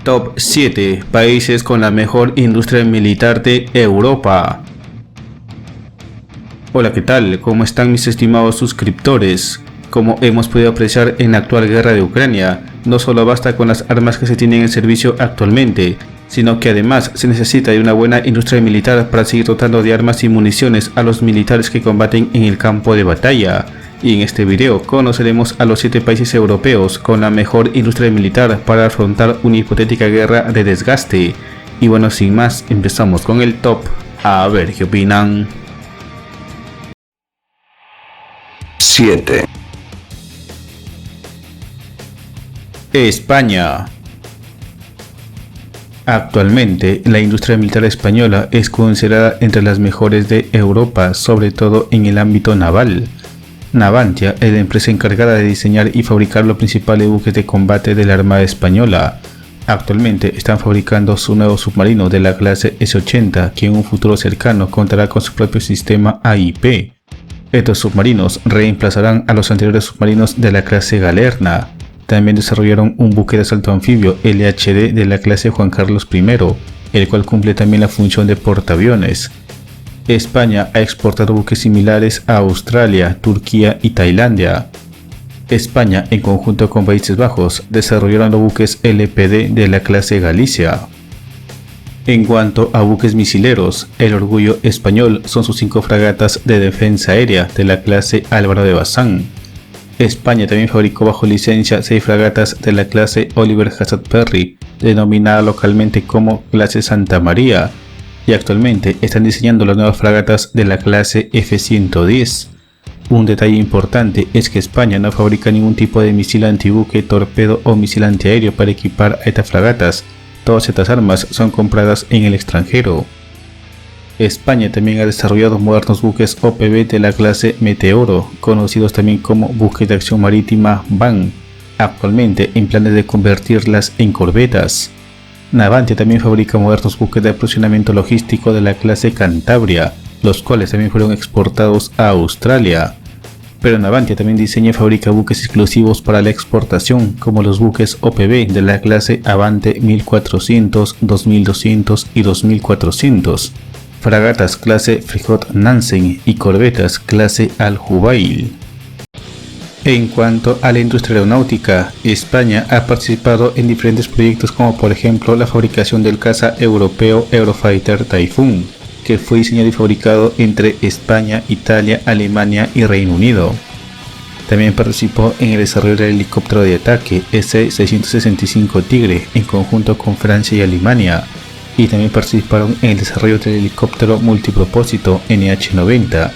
Top 7 países con la mejor industria militar de Europa. Hola, ¿qué tal? ¿Cómo están mis estimados suscriptores? Como hemos podido apreciar en la actual guerra de Ucrania, no solo basta con las armas que se tienen en servicio actualmente, sino que además se necesita de una buena industria militar para seguir dotando de armas y municiones a los militares que combaten en el campo de batalla. Y en este video conoceremos a los 7 países europeos con la mejor industria militar para afrontar una hipotética guerra de desgaste. Y bueno, sin más, empezamos con el top. A ver qué opinan. 7. España. Actualmente, la industria militar española es considerada entre las mejores de Europa, sobre todo en el ámbito naval. Navantia es la empresa encargada de diseñar y fabricar los principales buques de combate de la Armada Española. Actualmente están fabricando su nuevo submarino de la clase S-80, que en un futuro cercano contará con su propio sistema AIP. Estos submarinos reemplazarán a los anteriores submarinos de la clase Galerna. También desarrollaron un buque de asalto anfibio LHD de la clase Juan Carlos I, el cual cumple también la función de portaaviones. España ha exportado buques similares a Australia, Turquía y Tailandia. España, en conjunto con Países Bajos, desarrollaron los buques LPD de la clase Galicia. En cuanto a buques misileros, el orgullo español son sus 5 fragatas de defensa aérea de la clase Álvaro de Bazán. España también fabricó bajo licencia 6 fragatas de la clase Oliver Hazard Perry, denominada localmente como clase Santa María, y actualmente están diseñando las nuevas fragatas de la clase F-110. Un detalle importante es que España no fabrica ningún tipo de misil antibuque, torpedo o misil antiaéreo para equipar a estas fragatas. Todas estas armas son compradas en el extranjero. España también ha desarrollado modernos buques OPV de la clase Meteoro, conocidos también como buques de acción marítima BAN, actualmente en planes de convertirlas en corbetas. Navantia también fabrica modernos buques de aprovisionamiento logístico de la clase Cantabria, los cuales también fueron exportados a Australia. Pero Navantia también diseña y fabrica buques exclusivos para la exportación, como los buques OPV de la clase Avante 1400, 2200 y 2400, fragatas clase Fregat Nansen y corbetas clase Al Jubail. En cuanto a la industria aeronáutica, España ha participado en diferentes proyectos como por ejemplo la fabricación del caza europeo Eurofighter Typhoon, que fue diseñado y fabricado entre España, Italia, Alemania y Reino Unido. También participó en el desarrollo del helicóptero de ataque S-665 Tigre en conjunto con Francia y Alemania, y también participaron en el desarrollo del helicóptero multipropósito NH-90.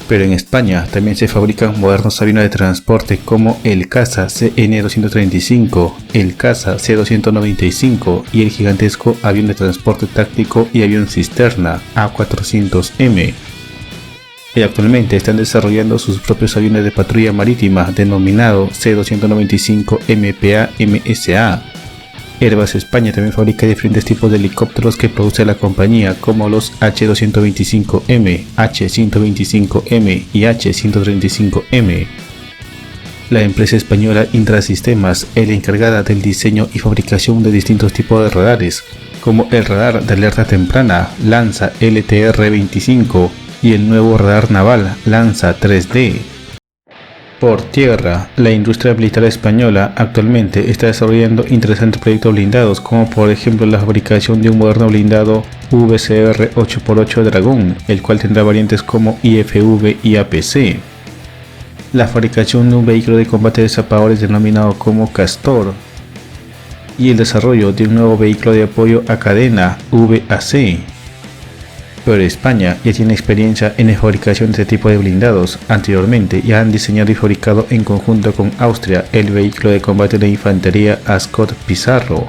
Pero en España también se fabrican modernos aviones de transporte como el Caza CN-235, el Caza C-295 y el gigantesco avión de transporte táctico y avión cisterna A400M. Y actualmente están desarrollando sus propios aviones de patrulla marítima denominado C-295 MPA-MSA. Airbus España también fabrica diferentes tipos de helicópteros que produce la compañía, como los H-225M, H-125M y H-135M. La empresa española Intrasistemas es la encargada del diseño y fabricación de distintos tipos de radares, como el radar de alerta temprana Lanza LTR-25 y el nuevo radar naval Lanza 3D. Por tierra, la industria militar española actualmente está desarrollando interesantes proyectos blindados, como por ejemplo la fabricación de un moderno blindado VCR 8x8 Dragón, el cual tendrá variantes como IFV y APC. La fabricación de un vehículo de combate de zapadores denominado como Castor, y el desarrollo de un nuevo vehículo de apoyo a cadena VAC. Pero España ya tiene experiencia en la fabricación de este tipo de blindados. Anteriormente ya han diseñado y fabricado en conjunto con Austria el vehículo de combate de infantería Ascot Pizarro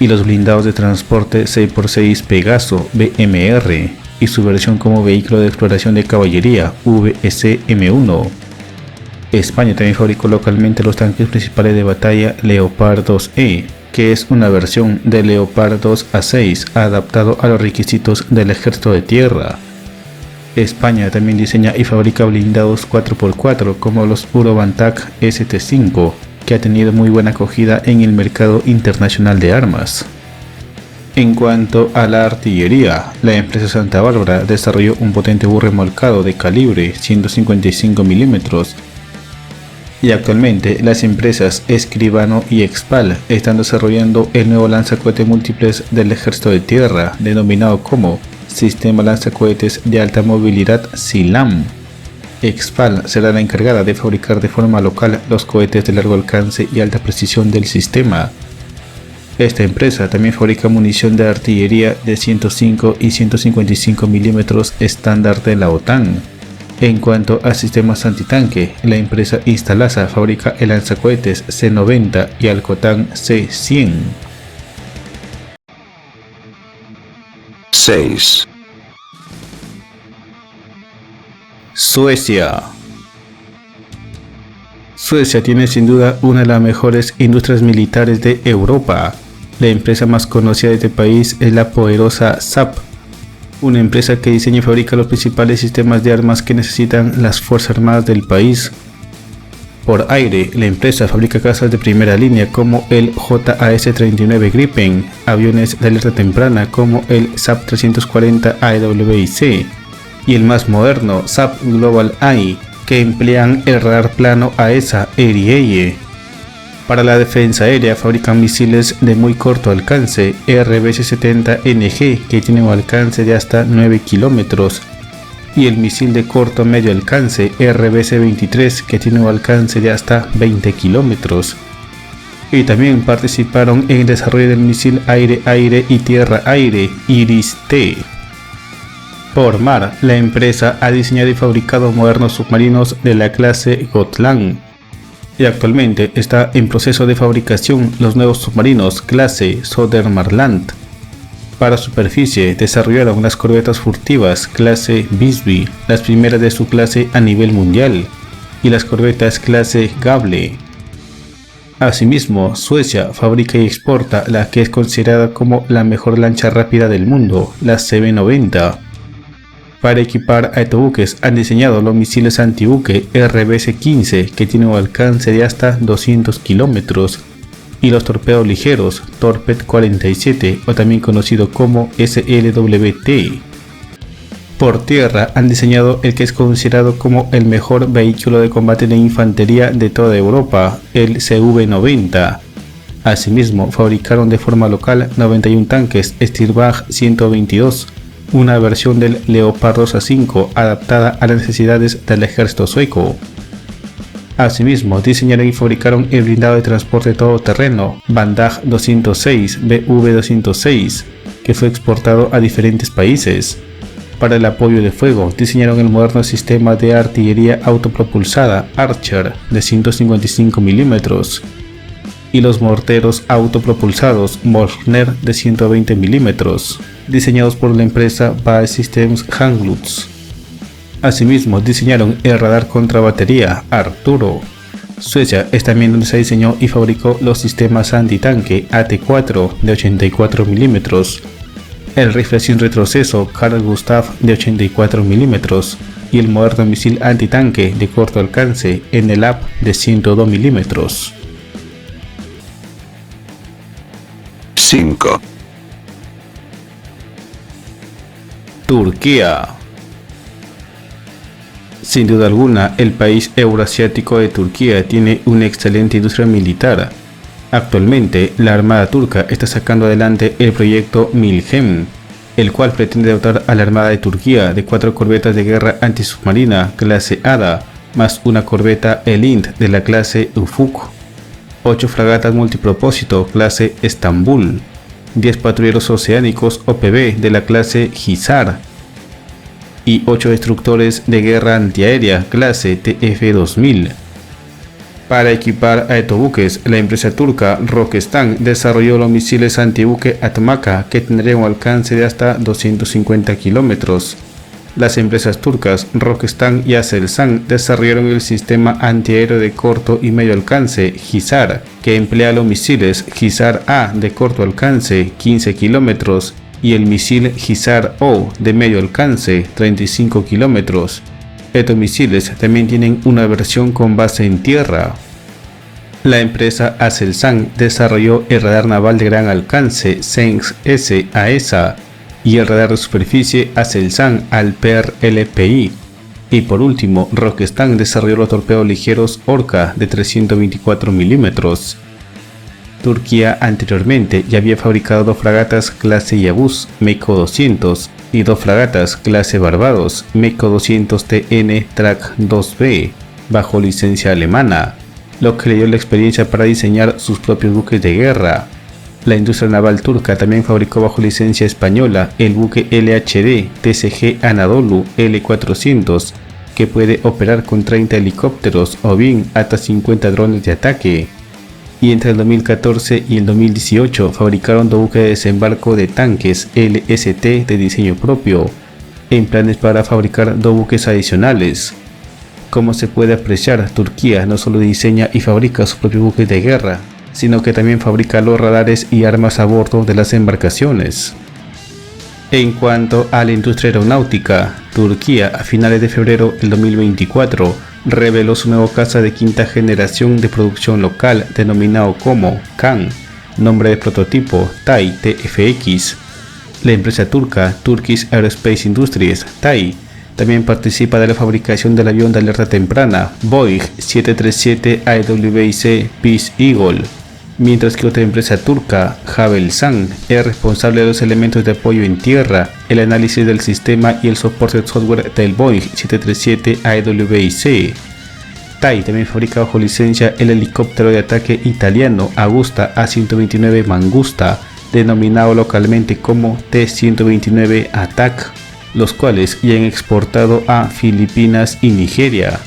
y los blindados de transporte 6x6 Pegaso BMR y su versión como vehículo de exploración de caballería VSM1. España también fabricó localmente los tanques principales de batalla Leopard 2E, que es una versión de Leopard 2A6 adaptado a los requisitos del ejército de tierra. España también diseña y fabrica blindados 4x4 como los Eurobantac ST5 que ha tenido muy buena acogida en el mercado internacional de armas. En cuanto a la artillería, la empresa Santa Bárbara desarrolló un potente burro remolcado de calibre 155 mm y actualmente las empresas Escribano y Expal están desarrollando el nuevo lanzacohetes múltiples del Ejército de Tierra, denominado como Sistema Lanzacohetes de Alta Movilidad SILAM. Expal será la encargada de fabricar de forma local los cohetes de largo alcance y alta precisión del sistema. Esta empresa también fabrica munición de artillería de 105 y 155 mm estándar de la OTAN. En cuanto a sistemas antitanque, la empresa Instalasa fabrica el lanzacohetes C-90 y Alcotán C-100. 6. Suecia. Suecia tiene sin duda una de las mejores industrias militares de Europa. La empresa más conocida de este país es la poderosa Saab, una empresa que diseña y fabrica los principales sistemas de armas que necesitan las Fuerzas Armadas del país. Por aire, la empresa fabrica cazas de primera línea como el JAS-39 Gripen, aviones de alerta temprana como el Saab 340 AWIC y el más moderno Saab Global Eye, que emplean el radar plano AESA Erieye. Para la defensa aérea fabrican misiles de muy corto alcance RBS-70NG que tienen un alcance de hasta 9 kilómetros y el misil de corto medio alcance RBS-23 que tiene un alcance de hasta 20 kilómetros. Y también participaron en el desarrollo del misil aire-aire y tierra-aire IRIS-T. Por mar, la empresa ha diseñado y fabricado modernos submarinos de la clase Gotland. Y actualmente está en proceso de fabricación los nuevos submarinos clase Södermanland. Para superficie desarrollaron las corbetas furtivas clase Visby, las primeras de su clase a nivel mundial, y las corbetas clase Gable. Asimismo, Suecia fabrica y exporta la que es considerada como la mejor lancha rápida del mundo, la CB-90. Para equipar a autobuques han diseñado los misiles antibuque RBS-15 que tienen un alcance de hasta 200 kilómetros y los torpedos ligeros Torped 47 o también conocido como SLWT. Por tierra han diseñado el que es considerado como el mejor vehículo de combate de infantería de toda Europa, el CV-90. Asimismo fabricaron de forma local 91 tanques Stirbag 122, una versión del Leopard 2 A5 adaptada a las necesidades del ejército sueco. Asimismo, diseñaron y fabricaron el blindado de transporte todoterreno Bandag 206 BV206, que fue exportado a diferentes países. Para el apoyo de fuego, diseñaron el moderno sistema de artillería autopropulsada Archer de 155 mm y los morteros autopropulsados Morner de 120 mm, diseñados por la empresa BAE Systems Handlutz. Asimismo, diseñaron el radar contra batería Arturo. Suecia es también donde se diseñó y fabricó los sistemas antitanque AT-4 de 84 mm, el rifle sin retroceso Carl Gustav de 84 mm y el moderno misil antitanque de corto alcance NLAP de 102 mm. 5. Turquía. Sin duda alguna, el país euroasiático de Turquía tiene una excelente industria militar. Actualmente, la Armada turca está sacando adelante el proyecto Milgem, el cual pretende dotar a la Armada de Turquía de 4 corbetas de guerra antisubmarina clase Ada, más una corbeta Elint de la clase Ufuk, 8 fragatas multipropósito clase Estambul, 10 patrulleros oceánicos OPB de la clase Hisar y 8 destructores de guerra antiaérea clase TF-2000. Para equipar a autobuques, la empresa turca Roketsan desarrolló los misiles antibuque Atmaka que tendrían un alcance de hasta 250 kilómetros. Las empresas turcas Roketsan y Aselsan desarrollaron el sistema antiaéreo de corto y medio alcance Hisar, que emplea los misiles Hisar-A de corto alcance 15 kilómetros y el misil Hisar-O de medio alcance 35 kilómetros. Estos misiles también tienen una versión con base en tierra. La empresa Aselsan desarrolló el radar naval de gran alcance SENS-S AESA y el radar de superficie Aselsan Alper LPI. Y por último, Roketsan desarrolló los torpedos ligeros Orca de 324 mm. Turquía anteriormente ya había fabricado 2 fragatas clase Yavuz Meiko 200 y 2 fragatas clase Barbados Meiko 200 TN Track 2B bajo licencia alemana, lo que le dio la experiencia para diseñar sus propios buques de guerra. La industria naval turca también fabricó bajo licencia española el buque LHD TCG Anadolu L400, que puede operar con 30 helicópteros o bien hasta 50 drones de ataque. Y entre el 2014 y el 2018 fabricaron 2 buques de desembarco de tanques LST de diseño propio, en planes para fabricar 2 buques adicionales. Como se puede apreciar, Turquía no solo diseña y fabrica sus propios buques de guerra, sino que también fabrica los radares y armas a bordo de las embarcaciones. En cuanto a la industria aeronáutica, Turquía a finales de febrero del 2024 reveló su nuevo caza de quinta generación de producción local denominado como KAN, nombre de prototipo TAI TFX. La empresa turca Turkish Aerospace Industries TAI también participa de la fabricación del avión de alerta temprana Boeing 737 AWAC Peace Eagle, mientras que otra empresa turca, Havelsan, es responsable de los elementos de apoyo en tierra, el análisis del sistema y el soporte de software del Boeing 737 AWAC. TAI también fabrica bajo licencia el helicóptero de ataque italiano Agusta A129 Mangusta, denominado localmente como T-129 Attack, los cuales ya han exportado a Filipinas y Nigeria.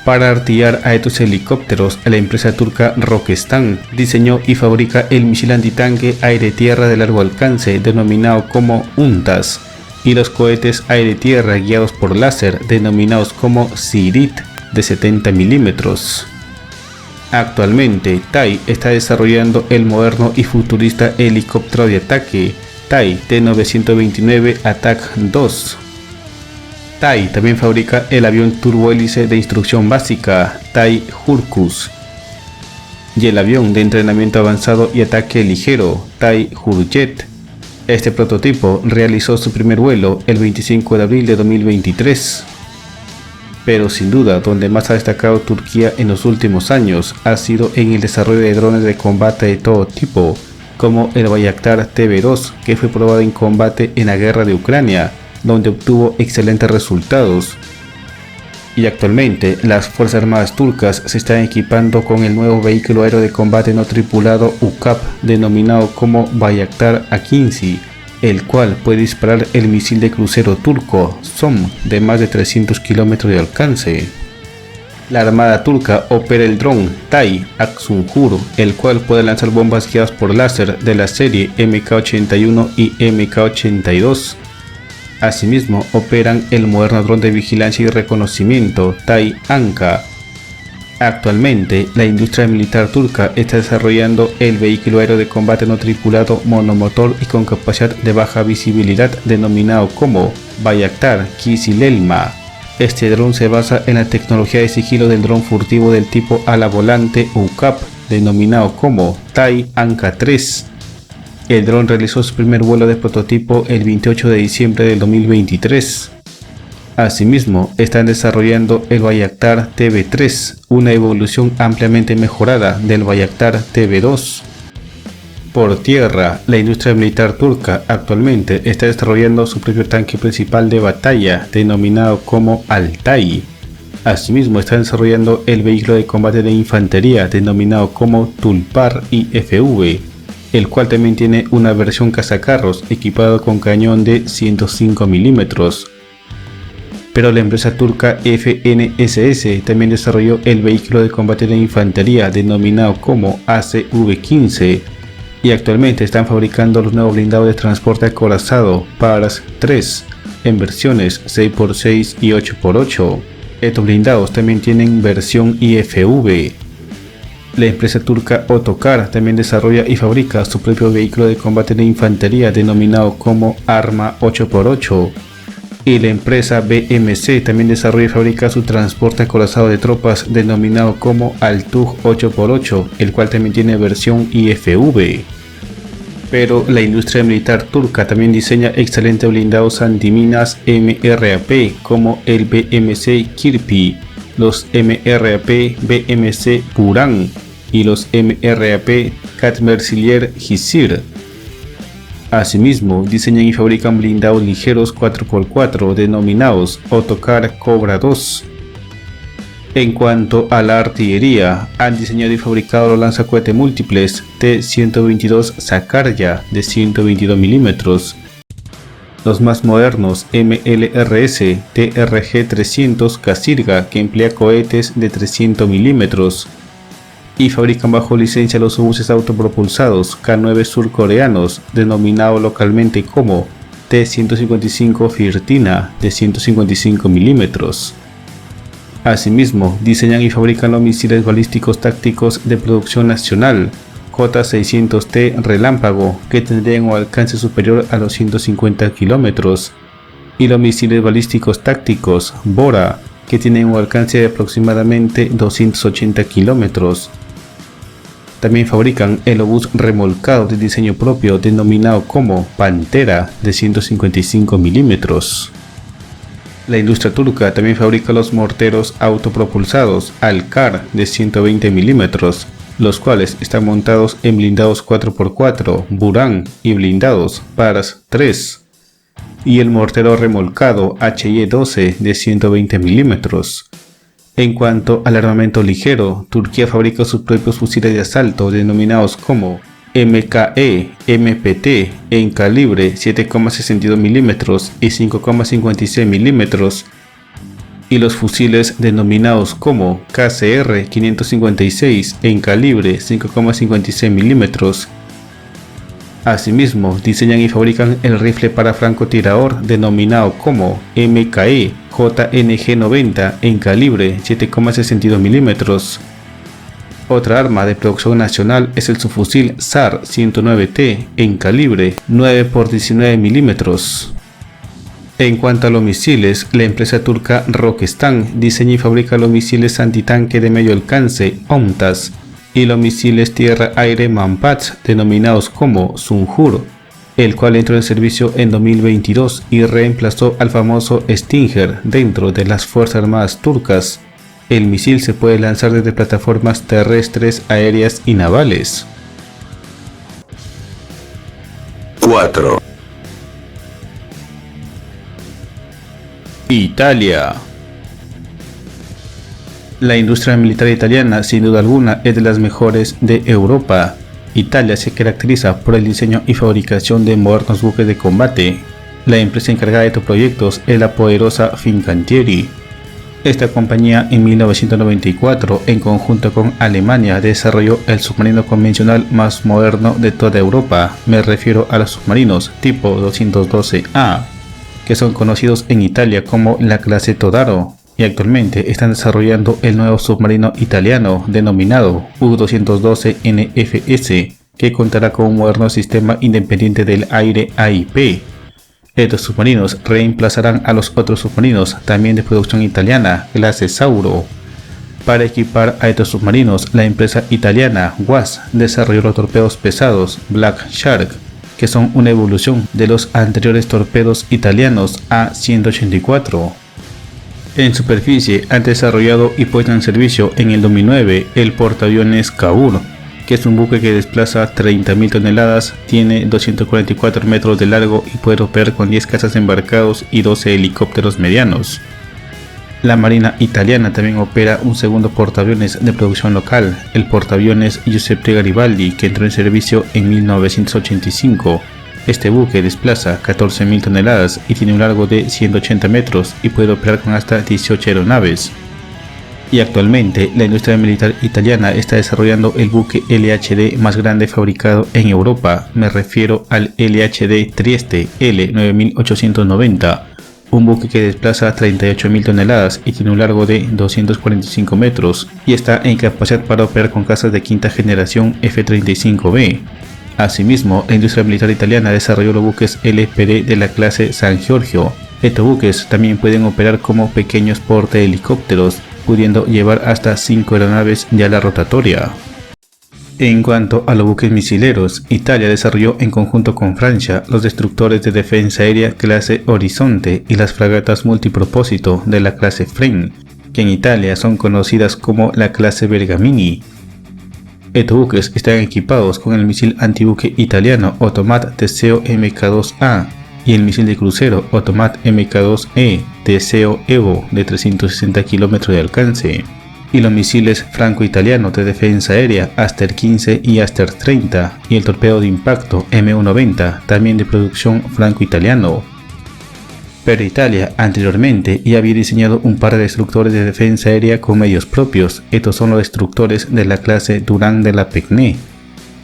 Para artillar a estos helicópteros, la empresa turca Roketsan diseñó y fabrica el misil antitanque aire-tierra de largo alcance denominado como UNTAS y los cohetes aire-tierra guiados por láser denominados como Sirit de 70 mm. Actualmente, TAI está desarrollando el moderno y futurista helicóptero de ataque TAI T929 Attack 2. TAI también fabrica el avión turbohélice de instrucción básica TAI Hurkus y el avión de entrenamiento avanzado y ataque ligero TAI Hurjet. Este prototipo realizó su primer vuelo el 25 de abril de 2023. Pero sin duda, donde más ha destacado Turquía en los últimos años ha sido en el desarrollo de drones de combate de todo tipo, como el Bayraktar TB2, que fue probado en combate en la guerra de Ucrania, donde obtuvo excelentes resultados. Y actualmente las Fuerzas Armadas turcas se están equipando con el nuevo vehículo aéreo de combate no tripulado UCAP denominado como Bayraktar A-15, el cual puede disparar el misil de crucero turco SOM de más de 300 km de alcance. La Armada turca opera el dron TAI Aksungur, el cual puede lanzar bombas guiadas por láser de la serie Mk-81 y Mk-82. Asimismo, operan el moderno dron de vigilancia y reconocimiento TAI Anka. Actualmente, la industria militar turca está desarrollando el vehículo aéreo de combate no tripulado monomotor y con capacidad de baja visibilidad denominado como Bayraktar Kizilelma. Este dron se basa en la tecnología de sigilo del dron furtivo del tipo ala volante UCAP, denominado como TAI Anka 3. El dron realizó su primer vuelo de prototipo el 28 de diciembre del 2023. Asimismo, están desarrollando el Bayraktar TB3, una evolución ampliamente mejorada del Bayraktar TB2. Por tierra, la industria militar turca actualmente está desarrollando su propio tanque principal de batalla, denominado como Altay. Asimismo, está desarrollando el vehículo de combate de infantería, denominado como Tulpar IFV, el cual también tiene una versión cazacarros equipado con cañón de 105 mm. Pero la empresa turca FNSS también desarrolló el vehículo de combate de infantería, denominado como ACV-15, y actualmente están fabricando los nuevos blindados de transporte acorazado PARS 3 en versiones 6x6 y 8x8. Estos blindados también tienen versión IFV. La empresa turca Otokar también desarrolla y fabrica su propio vehículo de combate de infantería denominado como Arma 8x8. Y la empresa BMC también desarrolla y fabrica su transporte acorazado de tropas denominado como Altug 8x8, el cual también tiene versión IFV. Pero la industria militar turca también diseña excelentes blindados antiminas MRAP como el BMC Kirpi, los MRAP BMC Buran y los MRAP Katmersilier Hisir. Asimismo, diseñan y fabrican blindados ligeros 4x4 denominados Otokar Cobra 2. En cuanto a la artillería, han diseñado y fabricado los lanzacohetes múltiples T-122 Sakarya de 122 mm, los más modernos MLRS TRG-300 Kasirga, que emplea cohetes de 300 mm, y fabrican bajo licencia los obuses autopropulsados K9 surcoreanos, denominados localmente como T-155 Firtina de 155 mm. Asimismo, diseñan y fabrican los misiles balísticos tácticos de producción nacional J-600T Relámpago, que tendrían un alcance superior a los 150 km, y los misiles balísticos tácticos Bora, que tienen un alcance de aproximadamente 280 km. También fabrican el obús remolcado de diseño propio denominado como Pantera de 155 mm. La industria turca también fabrica los morteros autopropulsados Alkar de 120 mm, los cuales están montados en blindados 4x4 Buran y blindados Pars 3, y el mortero remolcado HY-12 de 120 mm. En cuanto al armamento ligero, Turquía fabrica sus propios fusiles de asalto denominados como MKE-MPT en calibre 7,62 mm y 5,56 mm, y los fusiles denominados como KCR-556 en calibre 5,56 mm. Asimismo, diseñan y fabrican el rifle para francotirador denominado como MKE JNG-90 en calibre 7,62 mm. Otra arma de producción nacional es el subfusil SAR 109T en calibre 9x19 mm. En cuanto a los misiles, la empresa turca Roketsan diseña y fabrica los misiles antitanque de medio alcance OMTAS y los misiles tierra-aire Manpads denominados como Sunjur, el cual entró en servicio en 2022 y reemplazó al famoso Stinger dentro de las Fuerzas Armadas turcas. El misil se puede lanzar desde plataformas terrestres, aéreas y navales. 4. Italia. La industria militar italiana, sin duda alguna, es de las mejores de Europa. Italia se caracteriza por el diseño y fabricación de modernos buques de combate. La empresa encargada de estos proyectos es la poderosa Fincantieri. Esta compañía en 1994, en conjunto con Alemania, desarrolló el submarino convencional más moderno de toda Europa. Me refiero a los submarinos tipo 212A, que son conocidos en Italia como la clase Todaro, y actualmente están desarrollando el nuevo submarino italiano denominado U-212NFS, que contará con un moderno sistema independiente del aire AIP. Estos submarinos reemplazarán a los otros submarinos también de producción italiana, clase Sauro. Para equipar a estos submarinos, la empresa italiana WASS desarrolló los torpedos pesados Black Shark, que son una evolución de los anteriores torpedos italianos A-184. En superficie han desarrollado y puesto en servicio en el 2009 el portaaviones Cavour, que es un buque que desplaza 30.000 toneladas, tiene 244 metros de largo y puede operar con 10 cazas embarcados y 12 helicópteros medianos. La Marina italiana también opera un segundo portaaviones de producción local, el portaaviones Giuseppe Garibaldi, que entró en servicio en 1985. Este buque desplaza 14.000 toneladas y tiene un largo de 180 metros y puede operar con hasta 18 aeronaves. Y actualmente la industria militar italiana está desarrollando el buque LHD más grande fabricado en Europa. Me refiero al LHD Trieste L9890, un buque que desplaza 38.000 toneladas y tiene un largo de 245 metros y está en capacidad para operar con cazas de quinta generación F-35B. Asimismo, la industria militar italiana desarrolló los buques LPD de la clase San Giorgio, Estos buques también pueden operar como pequeños portahelicópteros, pudiendo llevar hasta 5 aeronaves de ala rotatoria. En cuanto a los buques misileros, Italia desarrolló en conjunto con Francia los destructores de defensa aérea clase Horizonte y las fragatas multipropósito de la clase Fren, que en Italia son conocidas como la clase Bergamini. Estos buques están equipados con el misil antibuque italiano Otomat Teseo Mk2A y el misil de crucero Otomat Mk2E Teseo Evo de 360 km de alcance, y los misiles franco-italianos de defensa aérea Aster 15 y Aster 30 y el torpedo de impacto M190 también de producción franco-italiano. Pero Italia anteriormente ya había diseñado un par de destructores de defensa aérea con medios propios. Estos son los destructores de la clase Durand de la Pecné.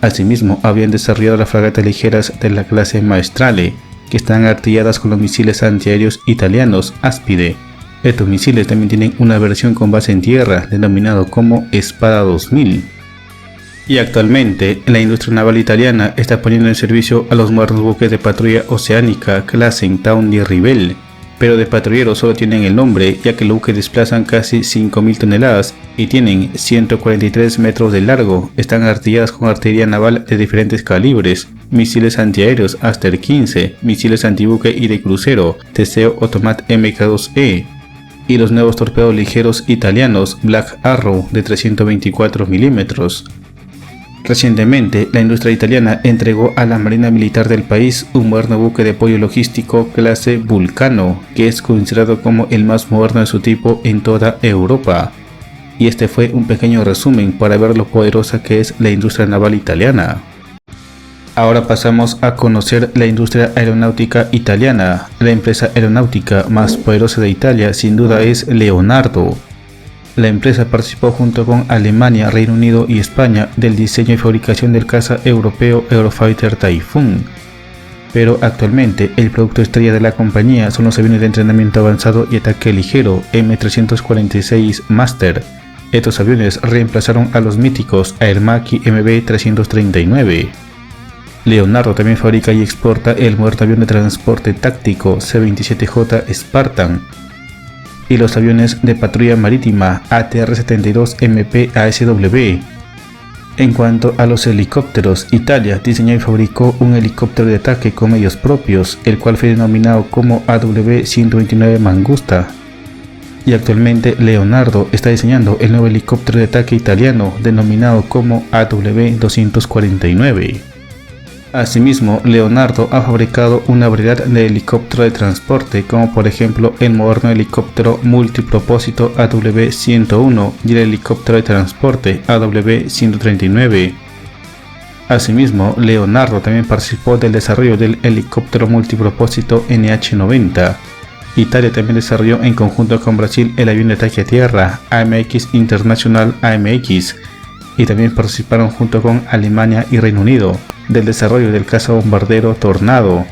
Asimismo habían desarrollado las fragatas ligeras de la clase Maestrale, que están artilladas con los misiles antiaéreos italianos Aspide. Estos misiles también tienen una versión con base en tierra denominado como Espada 2000. Y actualmente la industria naval italiana está poniendo en servicio a los modernos buques de patrulla oceánica clase Town di Rivel, pero de patrulleros solo tienen el nombre, ya que los buques desplazan casi 5.000 toneladas y tienen 143 metros de largo. Están artilladas con artillería naval de diferentes calibres, misiles antiaéreos Aster 15, misiles antibuque y de crucero Teseo Otomat Mk2E, y los nuevos torpedos ligeros italianos Black Arrow de 324 milímetros. Recientemente, la industria italiana entregó a la Marina Militar del país un moderno buque de apoyo logístico clase Vulcano, que es considerado como el más moderno de su tipo en toda Europa. Y este fue un pequeño resumen para ver lo poderosa que es la industria naval italiana. Ahora pasamos a conocer la industria aeronáutica italiana. La empresa aeronáutica más poderosa de Italia sin duda es Leonardo. La empresa participó junto con Alemania, Reino Unido y España del diseño y fabricación del caza europeo Eurofighter Typhoon. Pero actualmente el producto estrella de la compañía son los aviones de entrenamiento avanzado y ataque ligero M346 Master. Estos aviones reemplazaron a los míticos Air Macchi MB339. Leonardo también fabrica y exporta el moderno avión de transporte táctico C-27J Spartan y los aviones de patrulla marítima ATR-72MP ASW. En cuanto a los helicópteros, Italia diseñó y fabricó un helicóptero de ataque con medios propios, el cual fue denominado como AW-129 Mangusta. Y actualmente Leonardo está diseñando el nuevo helicóptero de ataque italiano denominado como AW-249. Asimismo, Leonardo ha fabricado una variedad de helicópteros de transporte, como por ejemplo el moderno helicóptero multipropósito AW-101 y el helicóptero de transporte AW-139. Asimismo, Leonardo también participó del desarrollo del helicóptero multipropósito NH-90. Italia también desarrolló en conjunto con Brasil el avión de ataque a tierra AMX International AMX, y también participaron junto con Alemania y Reino Unido del desarrollo del caza bombardero Tornado.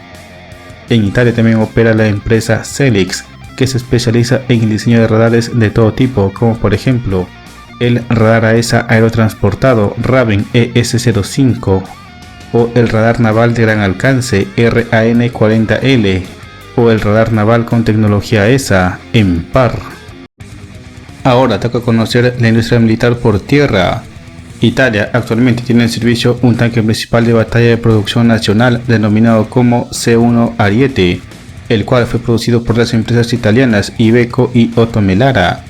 En Italia también opera la empresa Celix, que se especializa en el diseño de radares de todo tipo, como por ejemplo el radar AESA aerotransportado Raven ES-05 o el radar naval de gran alcance RAN-40L o el radar naval con tecnología AESA EMPAR. Ahora toca conocer la industria militar por tierra. Italia actualmente tiene en servicio un tanque principal de batalla de producción nacional denominado como C1 Ariete, el cual fue producido por las empresas italianas Iveco y Otto Melara.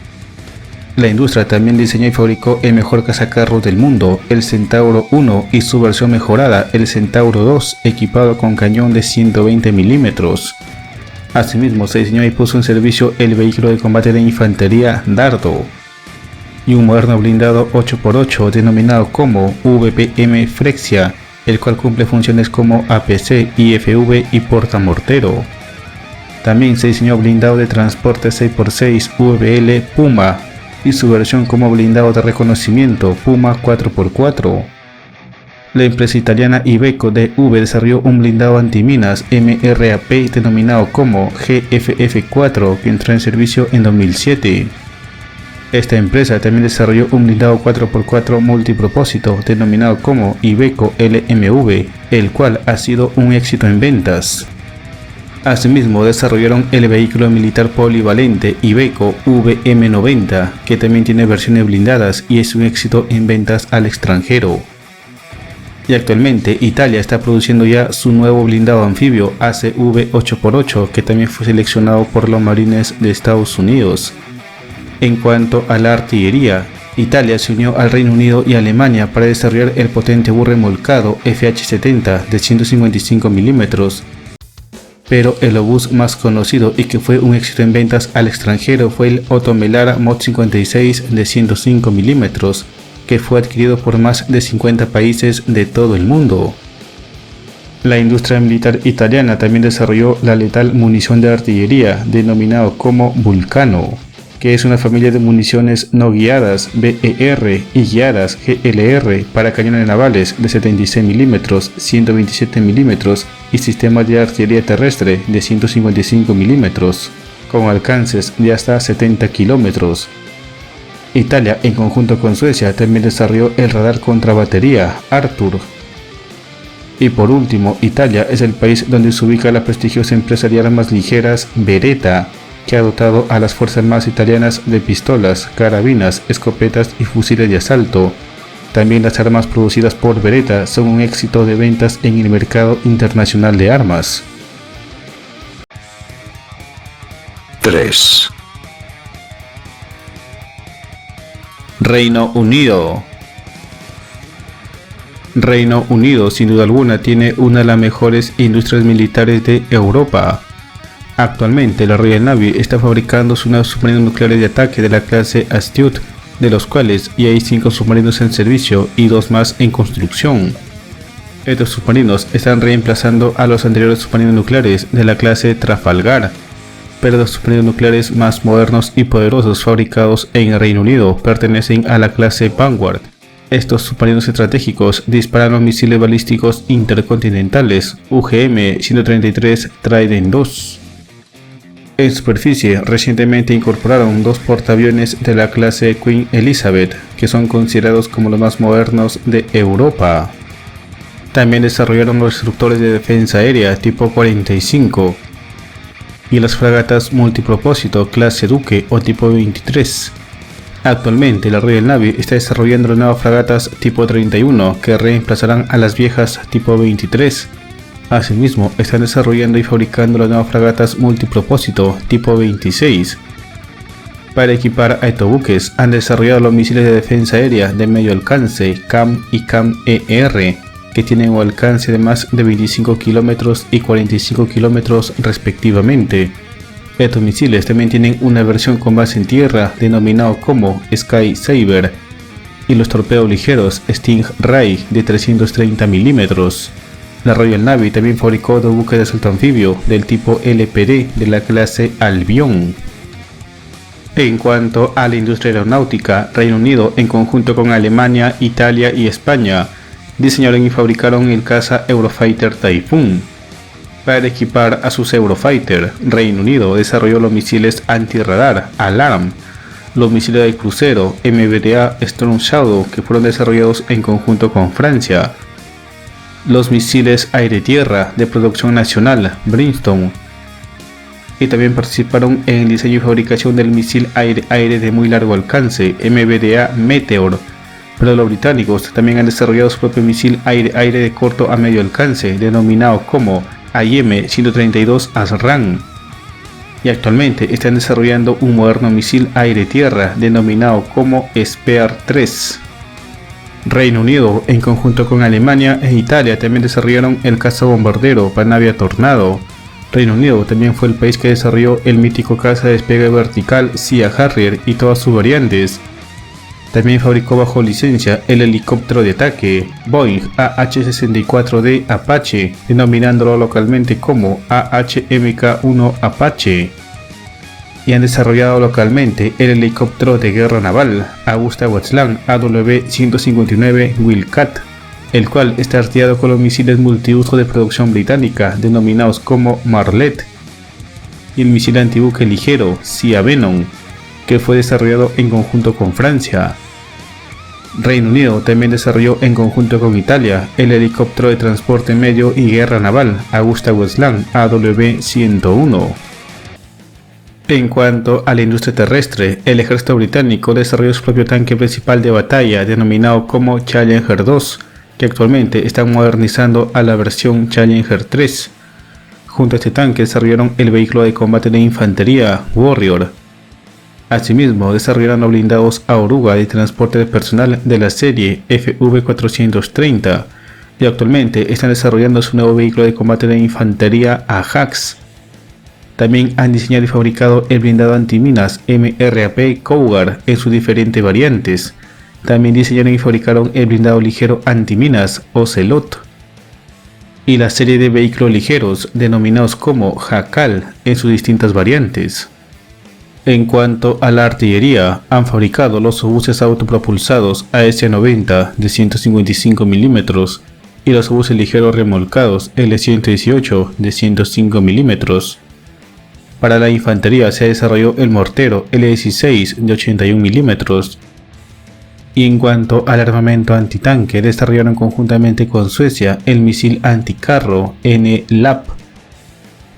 La industria también diseñó y fabricó el mejor cazacarros del mundo, el Centauro 1 y su versión mejorada, el Centauro 2, equipado con cañón de 120 milímetros. Asimismo se diseñó y puso en servicio el vehículo de combate de infantería Dardo y un moderno blindado 8x8 denominado como VPM Frexia, el cual cumple funciones como APC, IFV y portamortero. También se diseñó blindado de transporte 6x6 VL Puma y su versión como blindado de reconocimiento Puma 4x4. La empresa italiana Iveco DV desarrolló un blindado antiminas MRAP denominado como GFF4 que entró en servicio en 2007. Esta empresa también desarrolló un blindado 4x4 multipropósito denominado como Iveco LMV, el cual ha sido un éxito en ventas. Asimismo, desarrollaron el vehículo militar polivalente Iveco VM90, que también tiene versiones blindadas y es un éxito en ventas al extranjero. Y actualmente Italia está produciendo ya su nuevo blindado anfibio ACV 8x8, que también fue seleccionado por los marines de Estados Unidos. En cuanto a la artillería, Italia se unió al Reino Unido y Alemania para desarrollar el potente obús remolcado FH-70 de 155 mm, pero el obús más conocido y que fue un éxito en ventas al extranjero fue el Otto Melara Mod 56 de 105 mm, que fue adquirido por más de 50 países de todo el mundo. La industria militar italiana también desarrolló la letal munición de artillería, denominado como Vulcano, que es una familia de municiones no guiadas BER y guiadas GLR para cañones navales de 76 mm, 127 mm y sistemas de artillería terrestre de 155 mm, con alcances de hasta 70 km. Italia, en conjunto con Suecia, también desarrolló el radar contra batería Arthur. Y por último, Italia es el país donde se ubica la prestigiosa empresa de armas ligeras Beretta, que ha dotado a las fuerzas armadas italianas de pistolas, carabinas, escopetas y fusiles de asalto. También las armas producidas por Beretta son un éxito de ventas en el mercado internacional de armas. 3. Reino Unido. Reino Unido, sin duda alguna, tiene una de las mejores industrias militares de Europa. Actualmente, la Royal Navy está fabricando sus nuevos submarinos nucleares de ataque de la clase Astute, de los cuales ya hay 5 submarinos en servicio y 2 más en construcción. Estos submarinos están reemplazando a los anteriores submarinos nucleares de la clase Trafalgar, pero los submarinos nucleares más modernos y poderosos fabricados en el Reino Unido pertenecen a la clase Vanguard. Estos submarinos estratégicos disparan los misiles balísticos intercontinentales UGM-133 Trident II. En superficie, recientemente incorporaron 2 portaaviones de la clase Queen Elizabeth, que son considerados como los más modernos de Europa. También desarrollaron los destructores de defensa aérea tipo 45 y las fragatas multipropósito clase Duque o tipo 23. Actualmente la Royal Navy está desarrollando las nuevas fragatas tipo 31 que reemplazarán a las viejas tipo 23. Asimismo, están desarrollando y fabricando las nuevas fragatas multipropósito tipo 26. Para equipar a estos buques, han desarrollado los misiles de defensa aérea de medio alcance CAM y CAM-ER, que tienen un alcance de más de 25 km y 45 km respectivamente. Estos misiles también tienen una versión con base en tierra denominado como Sky Saber y los torpedos ligeros Stingray de 330 mm. La Royal Navy también fabricó 2 buques de asalto anfibio del tipo LPD de la clase Albion. En cuanto a la industria aeronáutica, Reino Unido, en conjunto con Alemania, Italia y España, diseñaron y fabricaron el caza Eurofighter Typhoon. Para equipar a sus Eurofighter, Reino Unido desarrolló los misiles antirradar Alarm, los misiles de crucero MBDA Storm Shadow, que fueron desarrollados en conjunto con Francia, los misiles aire-tierra de producción nacional Brimstone, y también participaron en el diseño y fabricación del misil aire-aire de muy largo alcance MBDA Meteor. Pero los británicos también han desarrollado su propio misil aire-aire de corto a medio alcance, denominado como AIM-132 ASRAAM, y actualmente están desarrollando un moderno misil aire-tierra denominado como Spear 3. Reino Unido, en conjunto con Alemania e Italia, también desarrollaron el cazabombardero Panavia Tornado. Reino Unido también fue el país que desarrolló el mítico caza de despegue vertical Sea Harrier y todas sus variantes. También fabricó bajo licencia el helicóptero de ataque Boeing AH-64D Apache, denominándolo localmente como AH-MK-1 Apache. Y han desarrollado localmente el helicóptero de guerra naval AgustaWestland AW-159 Wildcat, el cual está artillado con los misiles multiuso de producción británica denominados como Marlet, y el misil antibuque ligero Sea Venom, que fue desarrollado en conjunto con Francia. Reino Unido también desarrolló en conjunto con Italia el helicóptero de transporte medio y guerra naval AgustaWestland AW-101. En cuanto a la industria terrestre, el ejército británico desarrolló su propio tanque principal de batalla denominado como Challenger 2, que actualmente están modernizando a la versión Challenger 3. Junto a este tanque desarrollaron el vehículo de combate de infantería Warrior. Asimismo, desarrollaron los blindados Oruga de transporte de personal de la serie FV430 y actualmente están desarrollando su nuevo vehículo de combate de infantería Ajax. También han diseñado y fabricado el blindado antiminas MRAP Cougar en sus diferentes variantes. También diseñaron y fabricaron el blindado ligero antiminas Ocelot y la serie de vehículos ligeros denominados como Jackal en sus distintas variantes. En cuanto a la artillería, han fabricado los obuses autopropulsados AS-90 de 155 mm y los obuses ligeros remolcados L-118 de 105 mm. Para la infantería se desarrolló el mortero L-16 de 81 mm. Y en cuanto al armamento antitanque, desarrollaron conjuntamente con Suecia el misil anticarro NLAP.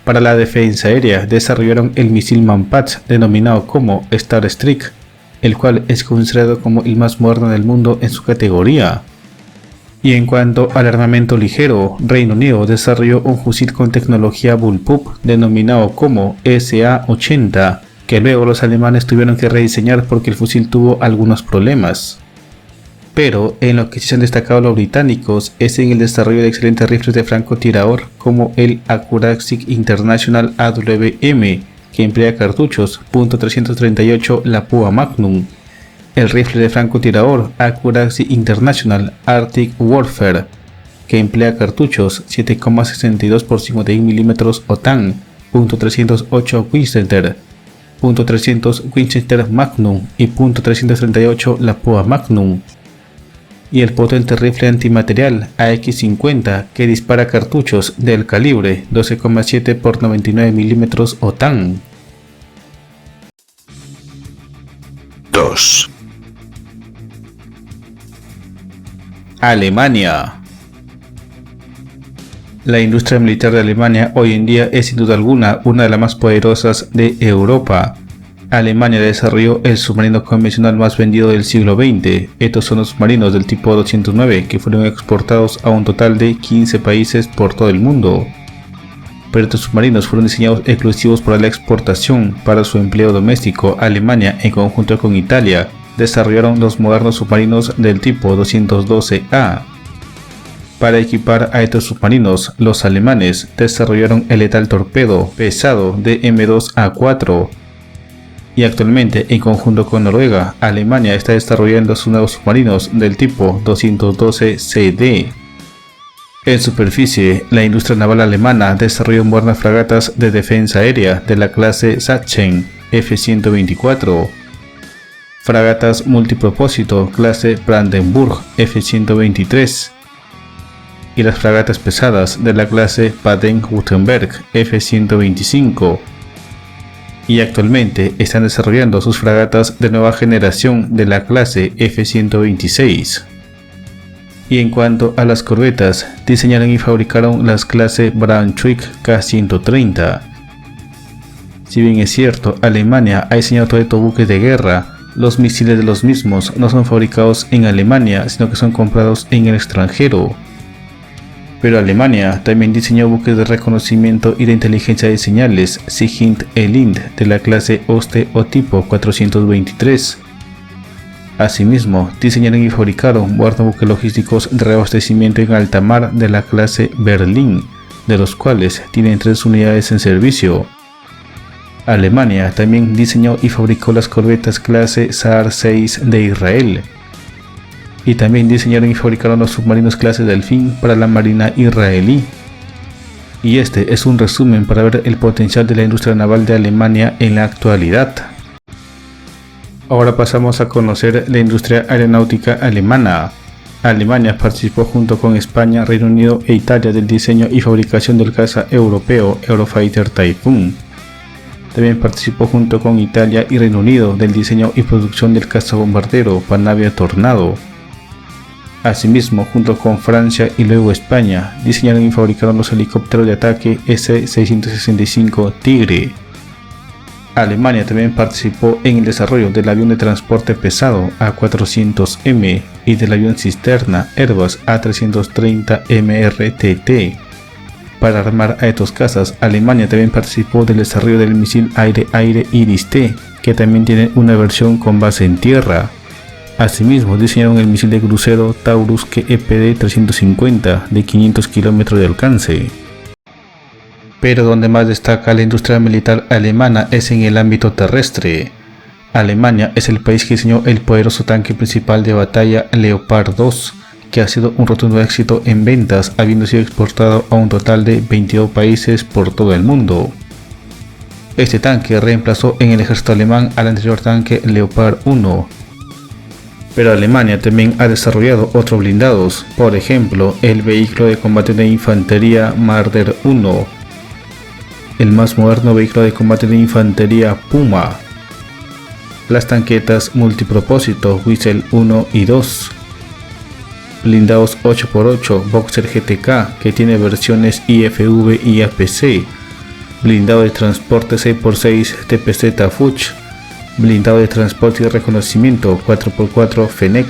Para la defensa aérea desarrollaron el misil Manpads denominado como Starstreak, el cual es considerado como el más moderno del mundo en su categoría. Y en cuanto al armamento ligero, Reino Unido desarrolló un fusil con tecnología Bullpup denominado como SA-80, que luego los alemanes tuvieron que rediseñar porque el fusil tuvo algunos problemas. Pero en lo que sí se han destacado los británicos es en el desarrollo de excelentes rifles de francotirador como el Accuracy International AWM, que emplea cartuchos .338 Lapua Magnum, el rifle de francotirador Accuracy International Arctic Warfare, que emplea cartuchos 7,62 x 51 mm OTAN .308 Winchester, .300 Winchester Magnum y .338 Lapua Magnum, y el potente rifle antimaterial AX-50 que dispara cartuchos del calibre 12,7 x 99 mm OTAN. 2. Alemania. La industria militar de Alemania hoy en día es sin duda alguna una de las más poderosas de Europa. Alemania desarrolló el submarino convencional más vendido del siglo XX. Estos son los submarinos del tipo 209 que fueron exportados a un total de 15 países por todo el mundo. Pero estos submarinos fueron diseñados exclusivos para la exportación. Para su empleo doméstico, Alemania, en conjunto con Italia, desarrollaron los modernos submarinos del tipo 212A. Para equipar a estos submarinos, los alemanes desarrollaron el letal torpedo pesado de M2A4. Y actualmente, en conjunto con Noruega, Alemania está desarrollando sus nuevos submarinos del tipo 212CD. En superficie, la industria naval alemana desarrolló modernas fragatas de defensa aérea de la clase Sachsen F-124, fragatas multipropósito clase Brandenburg F-123 y las fragatas pesadas de la clase Baden-Württemberg F-125. Y actualmente están desarrollando sus fragatas de nueva generación de la clase F-126. Y en cuanto a las corbetas, diseñaron y fabricaron las clases Braunschweig K-130. Si bien es cierto, Alemania ha diseñado todo estos buques de guerra, los misiles de los mismos no son fabricados en Alemania, sino que son comprados en el extranjero. Pero Alemania también diseñó buques de reconocimiento y de inteligencia de señales Sigint Elind de la clase Oste o tipo 423. Asimismo, diseñaron y fabricaron buques logísticos de reabastecimiento en alta mar de la clase Berlin, de los cuales tienen 3 unidades en servicio. Alemania también diseñó y fabricó las corbetas clase Saar 6 de Israel. Y también diseñaron y fabricaron los submarinos clase Delfín para la marina israelí. Y este es un resumen para ver el potencial de la industria naval de Alemania en la actualidad. Ahora pasamos a conocer la industria aeronáutica alemana. Alemania participó junto con España, Reino Unido e Italia del diseño y fabricación del caza europeo Eurofighter Typhoon. También participó junto con Italia y Reino Unido del diseño y producción del cazabombardero Panavia Tornado. Asimismo, junto con Francia y luego España, diseñaron y fabricaron los helicópteros de ataque S-665 Tigre. Alemania también participó en el desarrollo del avión de transporte pesado A400M y del avión cisterna Airbus A330 MRTT. Para armar a estos cazas, Alemania también participó del desarrollo del misil aire-aire Iris-T, que también tiene una versión con base en tierra. Asimismo, diseñaron el misil de crucero Taurus EPD-350 de 500 km de alcance. Pero donde más destaca la industria militar alemana es en el ámbito terrestre. Alemania es el país que diseñó el poderoso tanque principal de batalla Leopard 2, que ha sido un rotundo éxito en ventas, habiendo sido exportado a un total de 22 países por todo el mundo. Este tanque reemplazó en el ejército alemán al anterior tanque Leopard 1. Pero Alemania también ha desarrollado otros blindados, por ejemplo, el vehículo de combate de infantería Marder 1, el más moderno vehículo de combate de infantería Puma, las tanquetas multipropósito Whistle 1 y 2, blindados 8x8 Boxer GTK que tiene versiones IFV y APC, blindado de transporte 6x6 TPZ Fuchs, blindado de transporte y reconocimiento 4x4 Fennec,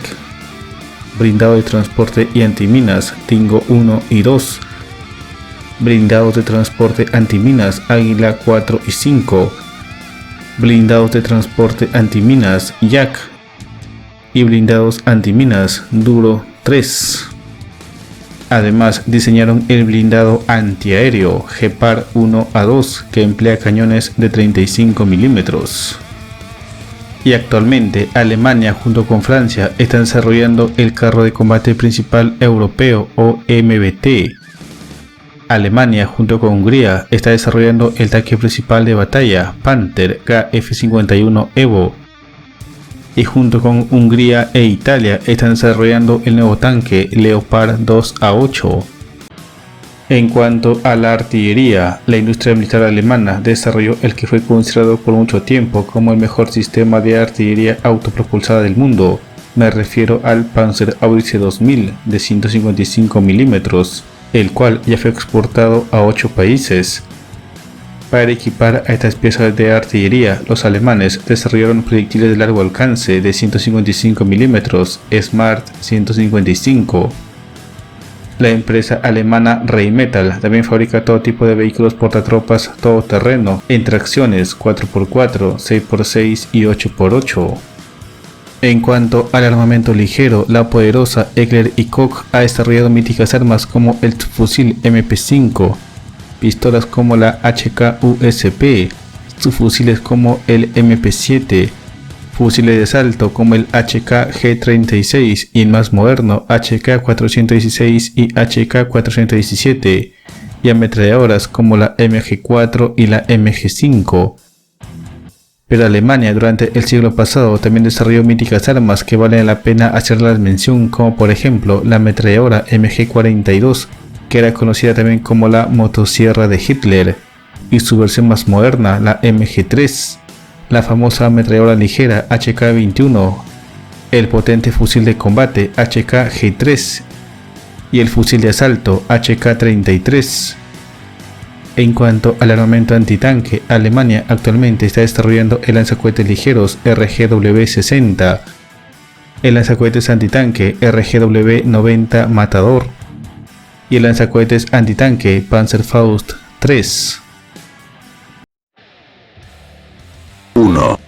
blindado de transporte y antiminas Tingo 1 y 2, blindados de transporte antiminas Águila 4 y 5, blindados de transporte antiminas Jack y blindados antiminas Duro 3. Además, diseñaron el blindado antiaéreo Gepard 1A2 que emplea cañones de 35 mm. Y actualmente Alemania junto con Francia están desarrollando el carro de combate principal europeo o MBT. Alemania junto con Hungría está desarrollando el tanque principal de batalla Panther KF-51 Evo. Y junto con Hungría e Italia están desarrollando el nuevo tanque Leopard 2A8. En cuanto a la artillería, la industria militar alemana desarrolló el que fue considerado por mucho tiempo como el mejor sistema de artillería autopropulsada del mundo. Me refiero al Panzerhaubitze 2000 de 155 mm, el cual ya fue exportado a 8 países. Para equipar a estas piezas de artillería, los alemanes desarrollaron proyectiles de largo alcance de 155 mm Smart 155. La empresa alemana Rheinmetall también fabrica todo tipo de vehículos portatropas todoterreno en tracciones 4x4, 6x6 y 8x8. En cuanto al armamento ligero, la poderosa Heckler & Koch ha desarrollado míticas armas como el subfusil MP5, pistolas como la HK-USP, subfusiles como el MP7, fusiles de asalto como el HK-G36 y el más moderno HK-416 y HK-417, y ametralladoras como la MG4 y la MG5. Pero Alemania durante el siglo pasado también desarrolló míticas armas que vale la pena hacerlas mención, como por ejemplo la ametralladora MG42, que era conocida también como la motosierra de Hitler, y su versión más moderna, la MG3, la famosa ametralladora ligera HK21, el potente fusil de combate HK-G3 y el fusil de asalto HK-33. En cuanto al armamento antitanque, Alemania actualmente está desarrollando el lanzacohetes ligeros RGW-60, el lanzacohetes antitanque RGW-90 Matador y el lanzacohetes antitanque Panzerfaust 3. 1.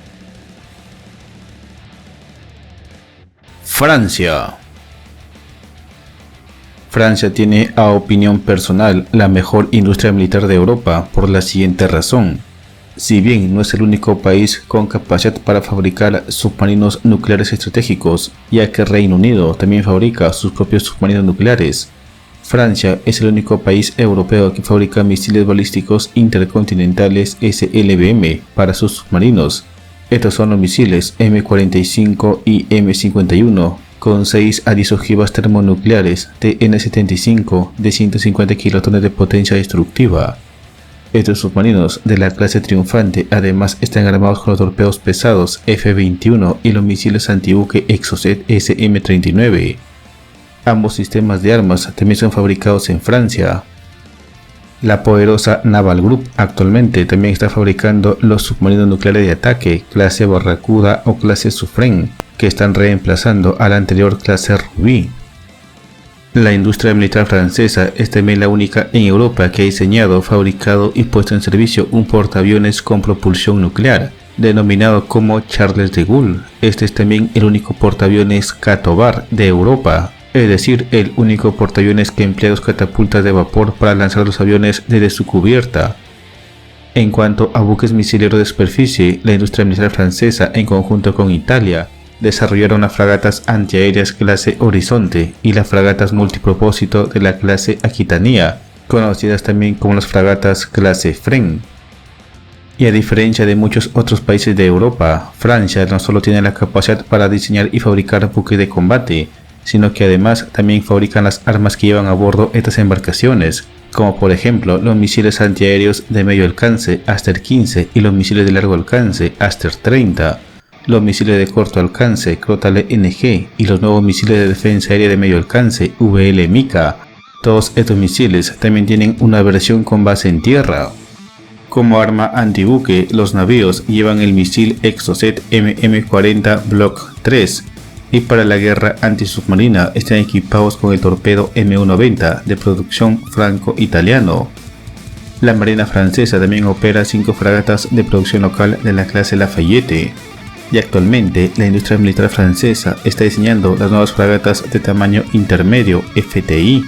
Francia. Francia tiene, a opinión personal, la mejor industria militar de Europa por la siguiente razón. Si bien no es el único país con capacidad para fabricar submarinos nucleares estratégicos, ya que Reino Unido también fabrica sus propios submarinos nucleares, Francia es el único país europeo que fabrica misiles balísticos intercontinentales SLBM para sus submarinos. Estos son los misiles M45 y M51, con 6 a 10 ojivas termonucleares TN-75 de 150 kilotones de potencia destructiva. Estos submarinos de la clase Triunfante además están armados con los torpedos pesados F-21 y los misiles antibuque Exocet SM-39. Ambos sistemas de armas también son fabricados en Francia. La poderosa Naval Group actualmente también está fabricando los submarinos nucleares de ataque clase Barracuda o clase Suffren, que están reemplazando a la anterior clase Rubí. La industria militar francesa es también la única en Europa que ha diseñado, fabricado y puesto en servicio un portaaviones con propulsión nuclear, denominado como Charles de Gaulle. Este es también el único portaaviones Catobar de Europa, es decir, el único portaaviones que emplea dos catapultas de vapor para lanzar los aviones desde su cubierta. En cuanto a buques misileros de superficie, la industria militar francesa, en conjunto con Italia, desarrollaron las fragatas antiaéreas clase Horizonte y las fragatas multipropósito de la clase Aquitania, conocidas también como las fragatas clase Fren. Y a diferencia de muchos otros países de Europa, Francia no solo tiene la capacidad para diseñar y fabricar buques de combate, sino que además también fabrican las armas que llevan a bordo estas embarcaciones, como por ejemplo los misiles antiaéreos de medio alcance Aster 15 y los misiles de largo alcance Aster 30, los misiles de corto alcance Crotale NG y los nuevos misiles de defensa aérea de medio alcance VL Mica. Todos estos misiles también tienen una versión con base en tierra. Como arma antibuque, los navíos llevan el misil Exocet MM-40 Block 3 y para la guerra antisubmarina están equipados con el torpedo M190 de producción franco-italiano. La Marina francesa también opera 5 fragatas de producción local de la clase Lafayette. Y actualmente la industria militar francesa está diseñando las nuevas fragatas de tamaño intermedio FTI.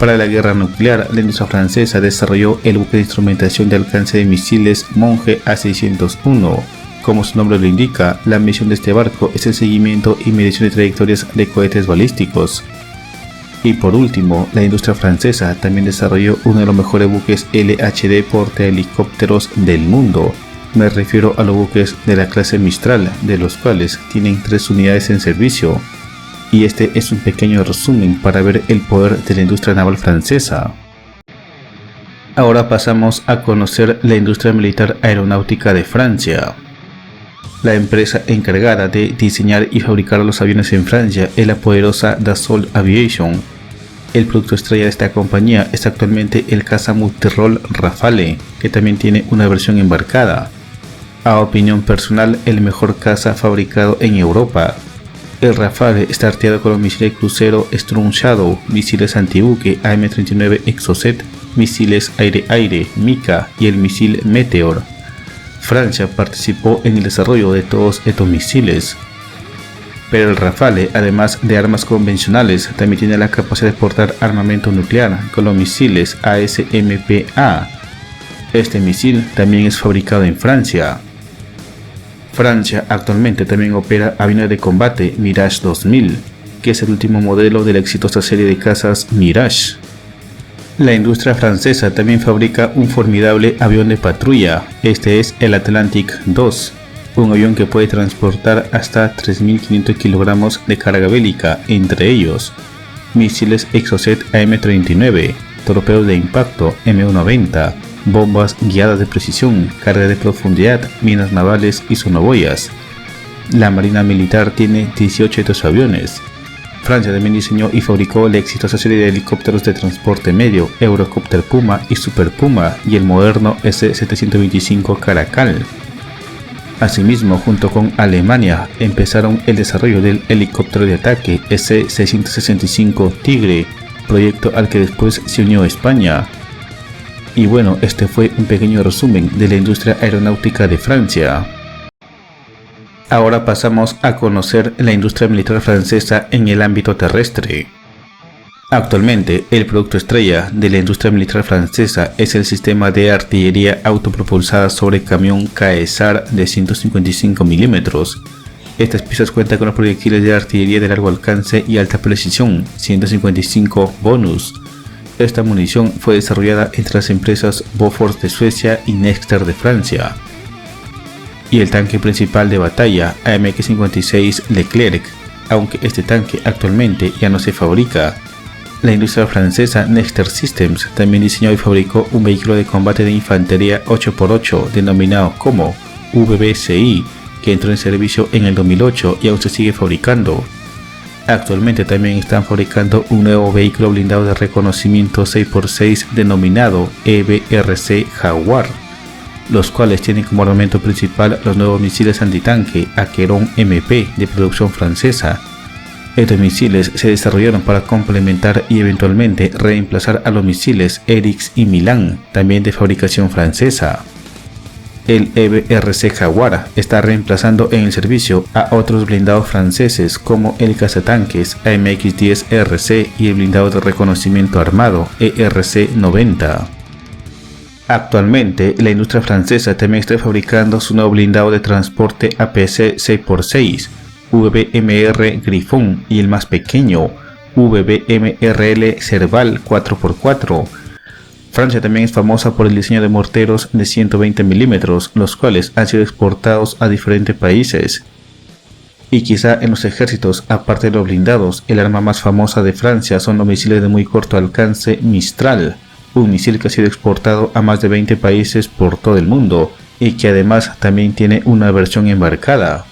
Para la guerra nuclear, la industria francesa desarrolló el buque de instrumentación de alcance de misiles Monge A601. Como su nombre lo indica, la misión de este barco es el seguimiento y medición de trayectorias de cohetes balísticos. Y por último, la industria francesa también desarrolló uno de los mejores buques LHD portahelicópteros del mundo. Me refiero a los buques de la clase Mistral, de los cuales tienen 3 unidades en servicio. Y este es un pequeño resumen para ver el poder de la industria naval francesa. Ahora pasamos a conocer la industria militar aeronáutica de Francia. La empresa encargada de diseñar y fabricar los aviones en Francia es la poderosa Dassault Aviation. El producto estrella de esta compañía es actualmente el caza multirol Rafale, que también tiene una versión embarcada. A opinión personal, el mejor caza fabricado en Europa. El Rafale está arteado con los misiles crucero Storm Shadow, misiles antibuque AM-39 Exocet, misiles aire-aire Mica y el misil Meteor. Francia participó en el desarrollo de todos estos misiles. Pero el Rafale, además de armas convencionales, también tiene la capacidad de portar armamento nuclear con los misiles ASMPA. Este misil también es fabricado en Francia. Francia actualmente también opera aviones de combate Mirage 2000, que es el último modelo de la exitosa serie de cazas Mirage. La industria francesa también fabrica un formidable avión de patrulla, este es el Atlantic 2, un avión que puede transportar hasta 3.500 kilogramos de carga bélica, entre ellos misiles Exocet AM-39, torpedos de impacto M190, bombas guiadas de precisión, carga de profundidad, minas navales y sonoboyas. La Marina Militar tiene 18 de estos aviones. Francia también diseñó y fabricó la exitosa serie de helicópteros de transporte medio Eurocopter Puma y Super Puma y el moderno S-725 Caracal. Asimismo, junto con Alemania, empezaron el desarrollo del helicóptero de ataque S-665 Tigre, proyecto al que después se unió España. Y bueno, este fue un pequeño resumen de la industria aeronáutica de Francia. Ahora pasamos a conocer la industria militar francesa en el ámbito terrestre. Actualmente, el producto estrella de la industria militar francesa es el sistema de artillería autopropulsada sobre camión Caesar de 155 mm. Estas piezas cuentan con los proyectiles de artillería de largo alcance y alta precisión, 155 bonus. Esta munición fue desarrollada entre las empresas Bofors de Suecia y Nexter de Francia. Y el tanque principal de batalla AMX-56 Leclerc, aunque este tanque actualmente ya no se fabrica. La industria francesa Nexter Systems también diseñó y fabricó un vehículo de combate de infantería 8x8 denominado como VBCI, que entró en servicio en el 2008 y aún se sigue fabricando. Actualmente también están fabricando un nuevo vehículo blindado de reconocimiento 6x6 denominado EBRC Jaguar, los cuales tienen como armamento principal los nuevos misiles antitanque Aqueron MP de producción francesa. Estos misiles se desarrollaron para complementar y eventualmente reemplazar a los misiles Erix y Milan, también de fabricación francesa. El EBRC Jaguar está reemplazando en el servicio a otros blindados franceses como el cazatanques AMX-10RC y el blindado de reconocimiento armado ERC-90. Actualmente, la industria francesa también está fabricando su nuevo blindado de transporte APC 6x6, VBMR Griffon, y el más pequeño, VBMRL Serval 4x4. Francia también es famosa por el diseño de morteros de 120 mm, los cuales han sido exportados a diferentes países. Y quizá en los ejércitos, aparte de los blindados, el arma más famosa de Francia son los misiles de muy corto alcance Mistral, un misil que ha sido exportado a más de 20 países por todo el mundo y que además también tiene una versión embarcada.